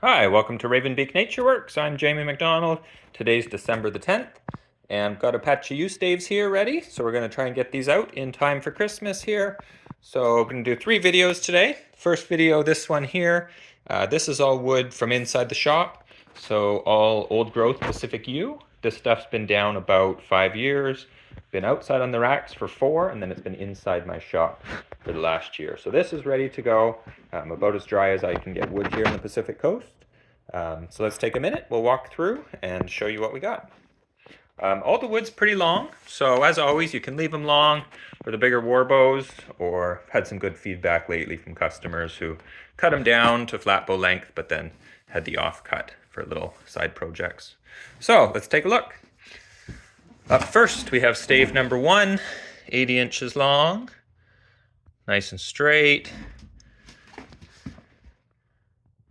Hi, welcome to Ravenbeak Nature Works. I'm Jamie McDonald. Today's December the 10th, and I've got a patch of yew staves here ready. So we're going to try and get these out in time for Christmas here. So we're going to do 3 videos today. First video, this one here. This is all wood from inside the shop. So all old growth Pacific yew. This stuff's been down about 5 years. Been outside on the racks for 4, and then it's been inside my shop for the last year. So this is ready to go. About as dry as I can get wood here in the Pacific Coast. So let's take a minute, we'll walk through and show you what we got. All the wood's pretty long, so as always you can leave them long for the bigger war bows, or had some good feedback lately from customers who cut them down to flat bow length but then had the off cut for little side projects. So let's take a look. Up first we have stave number 1, 80 inches long, nice and straight.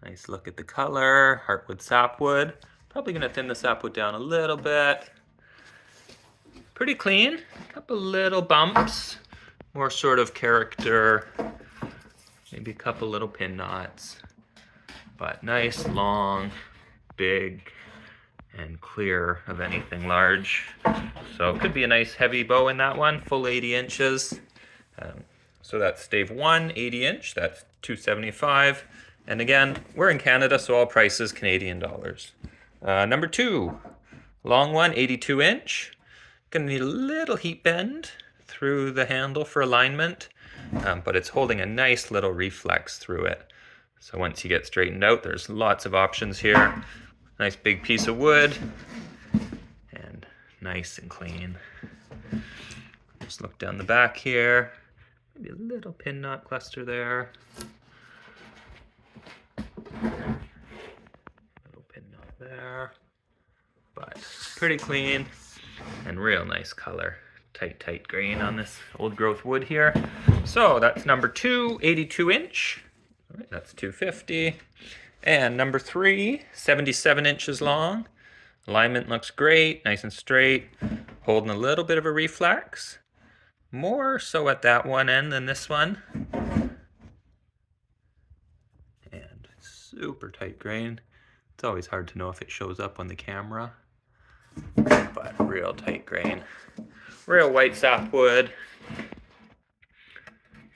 Nice look at the color, heartwood sapwood. Probably going to thin the sapwood down a little bit. Pretty clean, a couple little bumps, more sort of character, maybe a couple little pin knots. But nice, long, big, and clear of anything large. So it could be a nice heavy bow in that one, full 80 inches. So that's stave 1, 80 inch, that's $275. And again, we're in Canada, so all prices Canadian dollars. Number 2, long one, 82 inch. Gonna need a little heat bend through the handle for alignment, but it's holding a nice little reflex through it. So once you get straightened out, there's lots of options here. Nice big piece of wood, and nice and clean. Just look down the back here. Maybe a little pin knot cluster there. Little pin knot there, but pretty clean and real nice color. Tight grain on this old growth wood here. So that's number 2, 82 inch. All right, that's $250. And number 3, 77 inches long. Alignment looks great, nice and straight, holding a little bit of a reflex. More so at that one end than this one. And super tight grain. It's always hard to know if it shows up on the camera, but real tight grain. Real white sapwood.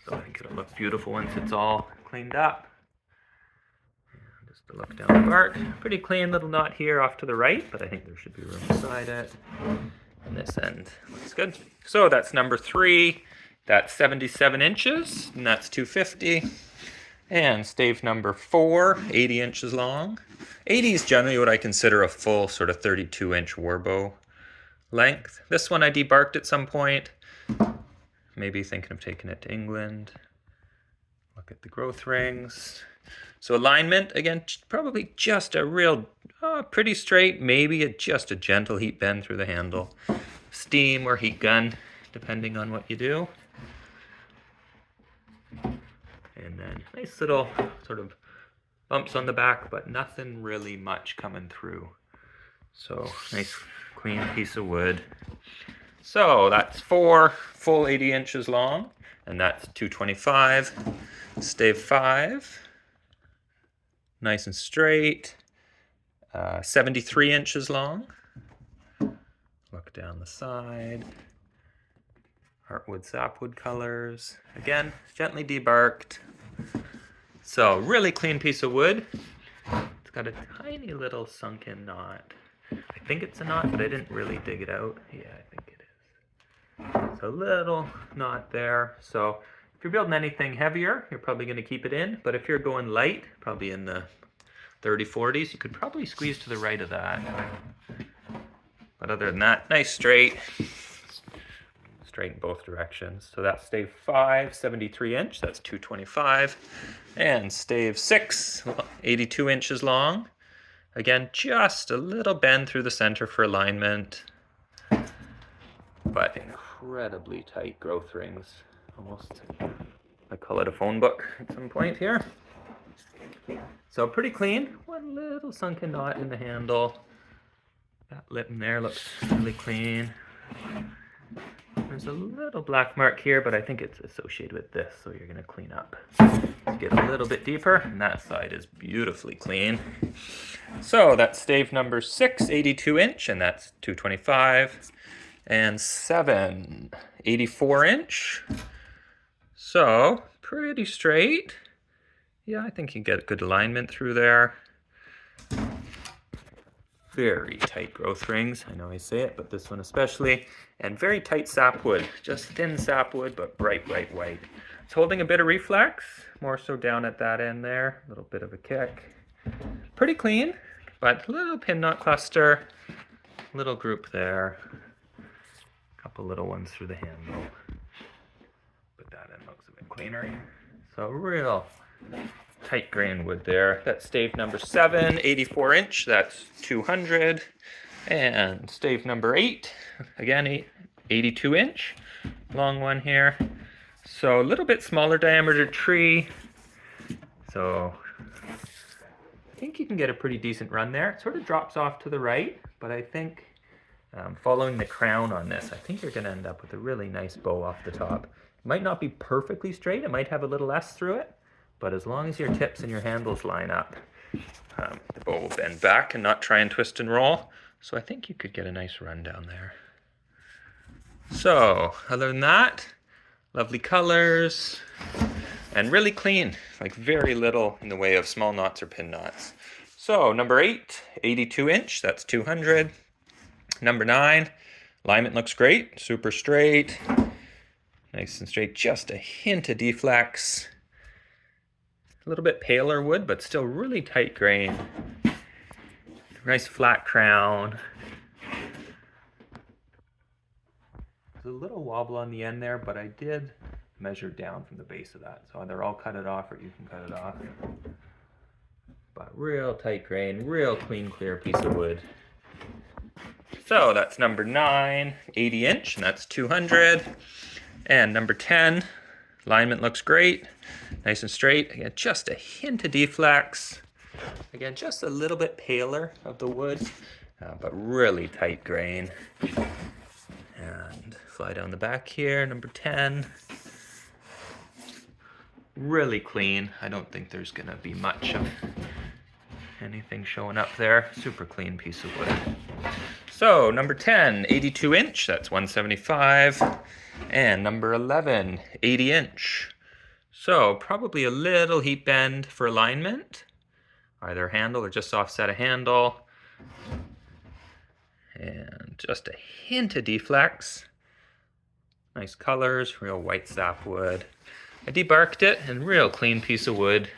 So I think it'll look beautiful once it's all cleaned up. And just to look down the bark. Pretty clean little knot here off to the right, but I think there should be room beside it. And this end looks good. So that's number 3. That's 77 inches, and that's $250. And stave number 4, 80 inches long. 80 is generally what I consider a full sort of 32-inch warbow length. This one I debarked at some point. Maybe thinking of taking it to England. Look at the growth rings. So alignment, again, probably just a real, pretty straight, maybe just a gentle heat bend through the handle. Steam or heat gun, depending on what you do. And then nice little sort of bumps on the back, but nothing really much coming through. So nice clean piece of wood. So that's 4 full 80 inches long, and that's $225. Stave 5, nice and straight, 73 inches long. Look down the side. Heartwood sapwood colors. Again, gently debarked. So really clean piece of wood. It's got a tiny little sunken knot. I think it's a knot, but I didn't really dig it out. Yeah, I think it is. So a little knot there. So if you're building anything heavier, you're probably going to keep it in. But if you're going light, probably in the 30, 40s, you could probably squeeze to the right of that. But other than that, nice straight in both directions. So that's stave 5, 73 inch, that's $225. And stave 6, 82 inches long. Again, just a little bend through the center for alignment, but incredibly tight growth rings. Almost, I call it a phone book at some point here. So pretty clean. One little sunken knot in the handle. That lip in there looks really clean. There's a little black mark here, but I think it's associated with this, so you're gonna clean up. Get a little bit deeper, and that side is beautifully clean. So that's stave number 6, 82 inch, and that's 225. And 7, 84 inch. So pretty straight. Yeah, I think you get good alignment through there. Very tight growth rings. I know I say it, but this one especially. And very tight sapwood. Just thin sapwood, but bright white. It's holding a bit of reflex, more so down at that end there. A little bit of a kick. Pretty clean, but little pin knot cluster. Little group there. Couple little ones through the handle. But that end looks a bit cleaner. So real tight grain wood there. That's stave number 7, 84 inch, that's 200. And stave number 8, again 82 inch, long one here. So a little bit smaller diameter tree. So I think you can get a pretty decent run there. It sort of drops off to the right, but I think following the crown on this, I think you're going to end up with a really nice bow off the top. It might not be perfectly straight, it might have a little S through it, but as long as your tips and your handles line up, the bow will bend back and not try and twist and roll. So I think you could get a nice run down there. So other than that, lovely colors and really clean, like very little in the way of small knots or pin knots. So number 8, 82 inch, that's 200. Number 9, alignment looks great, super straight, nice and straight, just a hint of deflex. A little bit paler wood, but still really tight grain. Nice flat crown. There's a little wobble on the end there, but I did measure down from the base of that. So either I'll cut it off or you can cut it off. But real tight grain, real clean, clear piece of wood. So that's number 9, 80 inch, and that's 200. And number 10, alignment looks great, nice and straight. Again, just a hint of deflex. Again, just a little bit paler of the wood, but really tight grain. And fly down the back here, number 10. Really clean. I don't think there's gonna be much of anything showing up there. Super clean piece of wood. So number 10, 82 inch, that's 175. And number 11, 80 inch. So probably a little heat bend for alignment, either handle or just offset a handle. And just a hint of deflex. Nice colors, real white sapwood. I debarked it, and real clean piece of wood.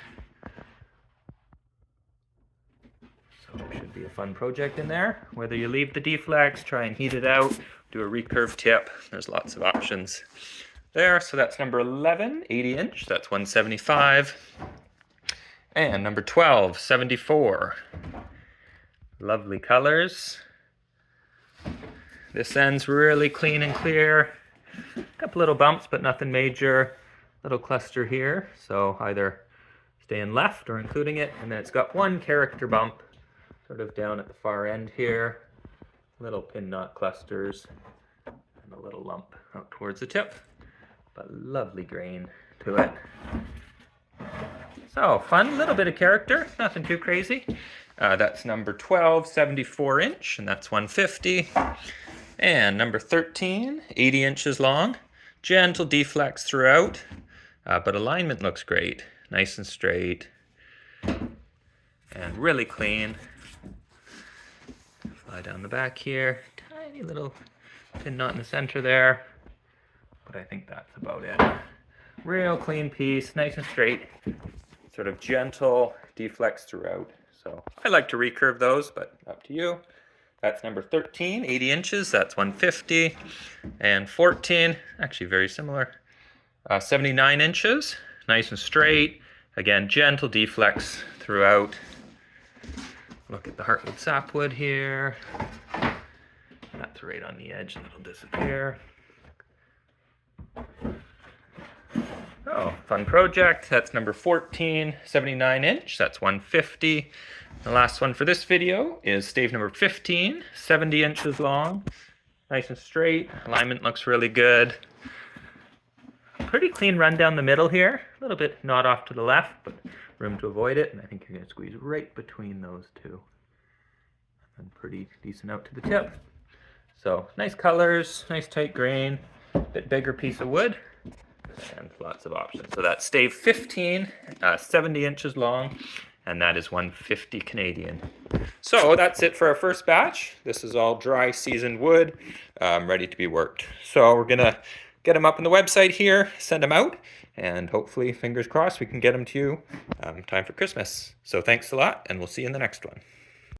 So it should be a fun project in there. Whether you leave the deflex, try and heat it out, do a recurve tip, there's lots of options there. So that's number 11, 80 inch, that's 175. And number 12, 74. Lovely colors. This end's really clean and clear. A couple little bumps, but nothing major. Little cluster here, so either staying left or including it. And then it's got one character bump, sort of down at the far end here. Little pin knot clusters, and a little lump out towards the tip. But lovely grain to it. So fun, little bit of character, nothing too crazy. That's number 12, 74 inch, and that's 150. And number 13, 80 inches long. Gentle deflex throughout, but alignment looks great. Nice and straight, and really clean. Fly down the back here. Tiny little pin knot in the center there, but I think that's about it. Real clean piece, nice and straight. Sort of gentle deflex throughout. So I like to recurve those, but up to you. That's number 13, 80 inches, that's 150. And 14, actually very similar, 79 inches, nice and straight. Again, gentle deflex throughout. Look at the heartwood sapwood here. That's right on the edge and it'll disappear. Oh, fun project. That's number 14, 79 inch, that's 150. The last one for this video is stave number 15, 70 inches long. Nice and straight. Alignment looks really good. Pretty clean run down the middle here. A little bit not off to the left, but room to avoid it. And I think you're going to squeeze right between those two. And pretty decent out to the tip. So nice colors, nice tight grain, bit bigger piece of wood, and lots of options. So that's stave 15, 70 inches long, and that is 150 Canadian. So that's it for our first batch. This is all dry seasoned wood, ready to be worked. So we're gonna get them up on the website here, send them out, and hopefully, fingers crossed, we can get them to you time for Christmas. So thanks a lot, and we'll see you in the next one.